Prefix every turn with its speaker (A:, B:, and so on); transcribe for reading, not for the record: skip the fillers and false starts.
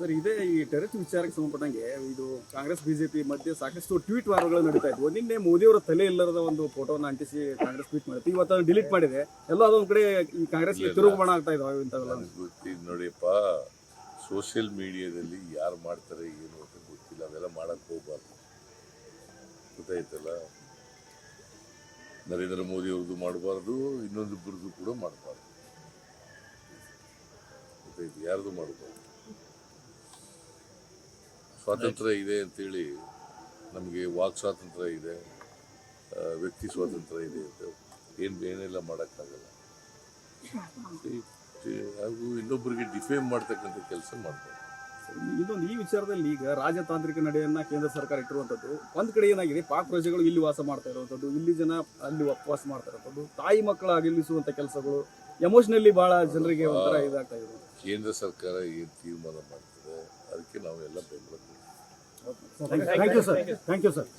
A: Sir ಇದೇ ಈ terrorist ವಿಚಾರಕ್ಕೆ ಸಂಬಂಧಪಟ್ಟಂಗೆ ಇದು ಕಾಂಗ್ರೆಸ್ ಬಿಜೆಪಿ ಮಧ್ಯೆ ಸಾಕಷ್ಟು ಟ್ವೀಟ್ ವಾರಗಳು ನಡೀತಾ ಇದ್ವು. ನಿನ್ನೆ ಮೋದಿಯವರ ತಲೆ ಇಲ್ಲರದ ಒಂದು ಫೋಟೋನ ಅಂಟಿಸಿ ಕಾಂಗ್ರೆಸ್ ಟ್ವೀಟ್ ಮಾಡಿತ್ತು, ಇವತ್ತು ಅದನ್ನು ಡಿಲೀಟ್ ಮಾಡಿದೆ. ಎಲ್ಲ ಅದೊಂದು ಕಡೆ ಈ ಕಾಂಗ್ರೆಸ್ಗೆ ತಿರುಗುಬಣ ಆಗ್ತಾ ಇದಾವೆ ಇಂಥವೆಲ್ಲ.
B: ನೋಡಿಯಪ್ಪ, ಸೋಷಿಯಲ್ ಮೀಡಿಯಾದಲ್ಲಿ ಯಾರು ಮಾಡ್ತಾರೆ ಏನು ಅಂತ ಗೊತ್ತಿಲ್ಲ, ಅವೆಲ್ಲ ಮಾಡಕ್ಕೆ ಹೋಗ್ಬಾರ್ದು. ಗೊತ್ತಾಯ್ತಲ್ಲ, ನರೇಂದ್ರ ಮೋದಿ ಅವ್ರದ್ದು ಮಾಡಬಾರ್ದು, ಇನ್ನೊಂದಿಬ್ಬರದ್ದು ಕೂಡ ಮಾಡಬಾರ್ದು. ಗೊತ್ತಾಯ್ತು, ಯಾರ್ದು ಮಾಡಬಾರ್ದು. ಸ್ವಾತಂತ್ರ್ಯ ಇದೆ ಅಂತೇಳಿ ನಮಗೆ ವಾಕ್ ಸ್ವಾತಂತ್ರ್ಯ ಇದೆ, ವ್ಯಕ್ತಿ ಸ್ವಾತಂತ್ರ್ಯ ಇದೆ ಅಂತ ಏನೆಲ್ಲ ಮಾಡೋಕ್ಕಾಗಲ್ಲ. ಹಾಗೂ ಇನ್ನೊಬ್ಬರಿಗೆ ಡಿಫೇಮ್ ಮಾಡ್ತಕ್ಕಂಥ ಕೆಲಸ ಮಾಡ್ತಾರೆ.
A: ಇನ್ನೊಂದು ಈ ವಿಚಾರದಲ್ಲಿ ಈಗ ರಾಜತಾಂತ್ರಿಕ ನಡೆಯನ್ನ ಕೇಂದ್ರ ಸರ್ಕಾರ ಇಟ್ಟಿರುವಂಥದ್ದು. ಒಂದ್ ಕಡೆ ಏನಾಗಿದೆ, ಪಾಕ್ ಪ್ರಜೆಗಳು ಇಲ್ಲಿ ವಾಸ ಮಾಡ್ತಾ ಇರುವಂಥದ್ದು, ಇಲ್ಲಿ ಜನ ಅಲ್ಲಿ ವಾಸ ಮಾಡ್ತಾ ಇರುವಂಥದ್ದು, ತಾಯಿ ಮಕ್ಕಳ ಅಗಲಿಸುವಂಥ ಕೆಲಸಗಳು ಎಮೋಷನಲಿ ಬಹಳ ಜನರಿಗೆ ಒಂಥರ ಇದಾಗ್ತಾ ಇದೆ.
B: ಕೇಂದ್ರ ಸರ್ಕಾರ ಏನು ತೀರ್ಮಾನ ಮಾಡ್ತದೆ ಅದಕ್ಕೆ ನಾವೆಲ್ಲ ಬೆಂಬಲ.
A: Thank you sir.